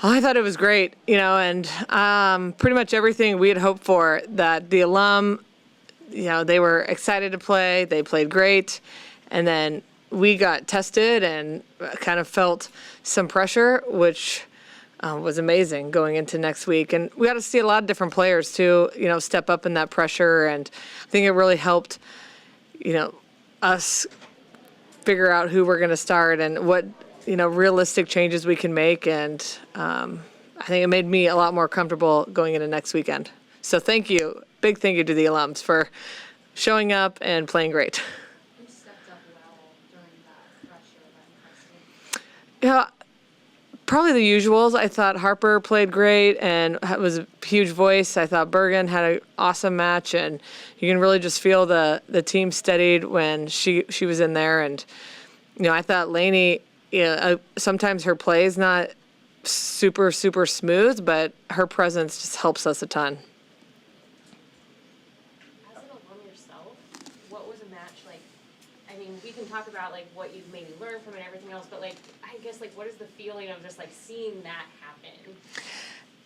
Oh, I thought it was great, and pretty much everything we had hoped for, that the alum, they were excited to play. They played great. And then we got tested and kind of felt some pressure, which was amazing going into next week. And we got to see a lot of different players, too, step up in that pressure. And I think it really helped, us figure out who we're going to start and what, realistic changes we can make. And I think it made me a lot more comfortable going into next weekend. So thank you. Big thank you to the alums for showing up and playing great. Who stepped up well during that pressure, that impressed you? Probably the usuals. I thought Harper played great and was a huge voice. I thought Bergen had an awesome match, and you can really just feel the team steadied when she was in there. And I thought Laney, sometimes her play is not super smooth, but her presence just helps us a ton. What was a match like? I mean, we can talk about like what you've maybe learned from it and everything else, but like, I guess like what is the feeling of just like seeing that happen?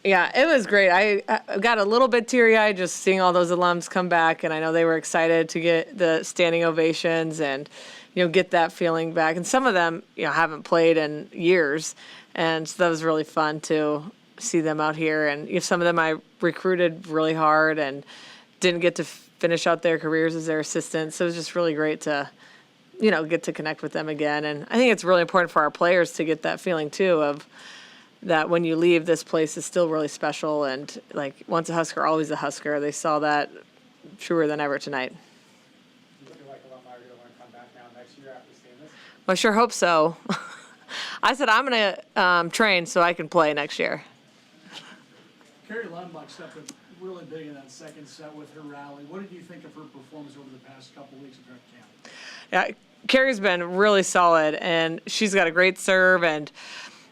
Yeah, it was great. I got a little bit teary-eyed just seeing all those alums come back, and I know they were excited to get the standing ovations and, get that feeling back. And some of them, haven't played in years, and so that was really fun to see them out here. And some of them I recruited really hard and didn't get to finish out their careers as their assistants. So it was just really great to, get to connect with them again. And I think it's really important for our players to get that feeling too of that when you leave, this place is still really special. And like once a Husker, always a Husker. They saw that truer than ever tonight. Looking like Alumni are going to want to come back now next year after seeing this? I sure hope so. I said I'm going to train so I can play next year. Carrie Lundbach stepped up really big in that second set with her rally. What did you think of her performance over the past couple of weeks of her camp? Yeah, Carrie's been really solid, and she's got a great serve, and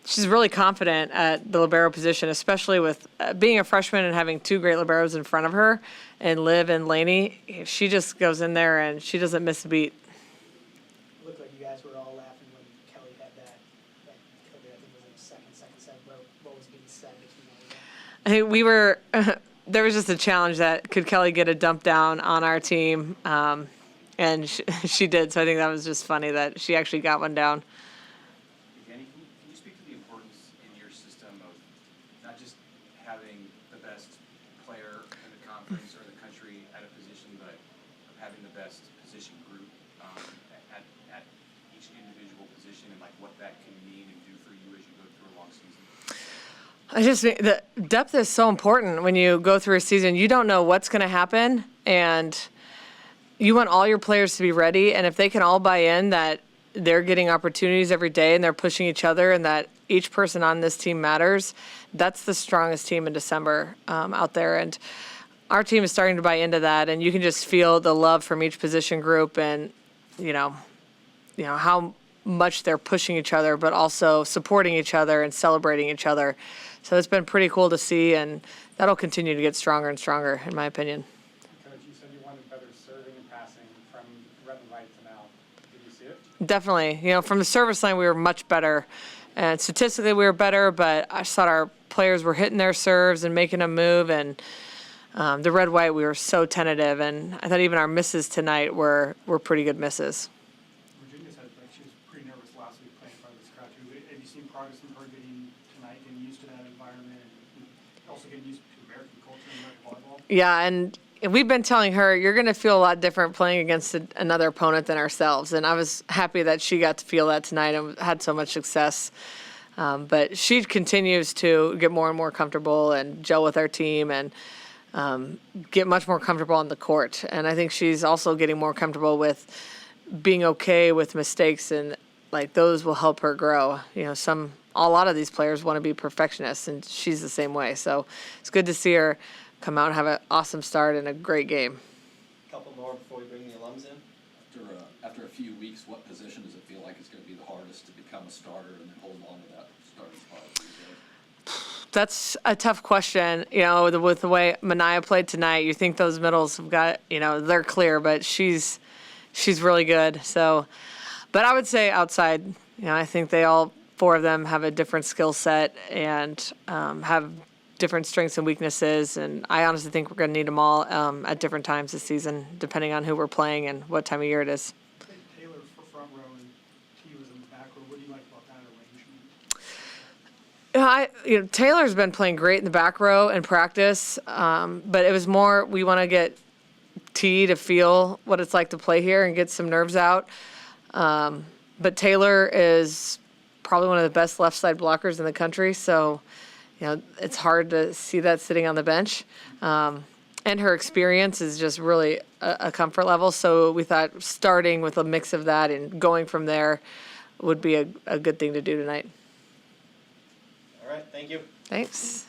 she's really confident at the libero position, especially with being a freshman and having two great liberos in front of her, and Liv and Laney. She just goes in there, and she doesn't miss a beat. It looked like you guys were all laughing when Kelly had that I think it was like second set, what was being said between all of them. I think we were there was just a challenge that could Kelly get a dump down on our team, and she did. So I think that was just funny that she actually got one down. Devaney, can you speak to the importance in your system of not just having the best player in the conference or the country at a position, but of having the best position group at each individual position, and like what that can mean and do for you as you go through a long season? I just think the depth is so important when you go through a season. You don't know what's going to happen, and you want all your players to be ready. And if they can all buy in that they're getting opportunities every day and they're pushing each other and that each person on this team matters, that's the strongest team in December out there. And our team is starting to buy into that, and you can just feel the love from each position group and, how much they're pushing each other, but also supporting each other and celebrating each other. So it's been pretty cool to see, and that'll continue to get stronger and stronger, in my opinion. Coach, you said you wanted better serving and passing from red and white to now. Did you see it? Definitely. From the service line, we were much better. And statistically, we were better, but I just thought our players were hitting their serves and making them move. And the red-white, we were so tentative. And I thought even our misses tonight were pretty good misses. Virginia said like she was pretty nervous last week playing in front of this crowd too. Have you seen progress from her getting used to that environment and also getting used to American culture and American volleyball? Yeah, and we've been telling her, you're going to feel a lot different playing against another opponent than ourselves. And I was happy that she got to feel that tonight and had so much success. But she continues to get more and more comfortable and gel with our team and get much more comfortable on the court. And I think she's also getting more comfortable with being okay with mistakes, and like those will help her grow. A lot of these players want to be perfectionists, and she's the same way. So it's good to see her come out and have an awesome start and a great game. A couple more before we bring the alums in. After a few weeks, what position does it feel like it's going to be the hardest to become a starter and then hold on to that starting spot? That's a tough question. With the way Mania played tonight, you think those middles have got, they're clear, but she's really good. So, but I would say outside, I think they all 4 of them have a different skill set and have different strengths and weaknesses. And I honestly think we're going to need them all at different times this season, depending on who we're playing and what time of year it is. I think Taylor for front row and T was in the back row. What do you like about that arrangement? Taylor's been playing great in the back row in practice, but it was more we want to get T to feel what it's like to play here and get some nerves out. But Taylor is probably one of the best left side blockers in the country, so it's hard to see that sitting on the bench. And her experience is just really a comfort level, so we thought starting with a mix of that and going from there would be a good thing to do tonight. All right, thank you. Thanks.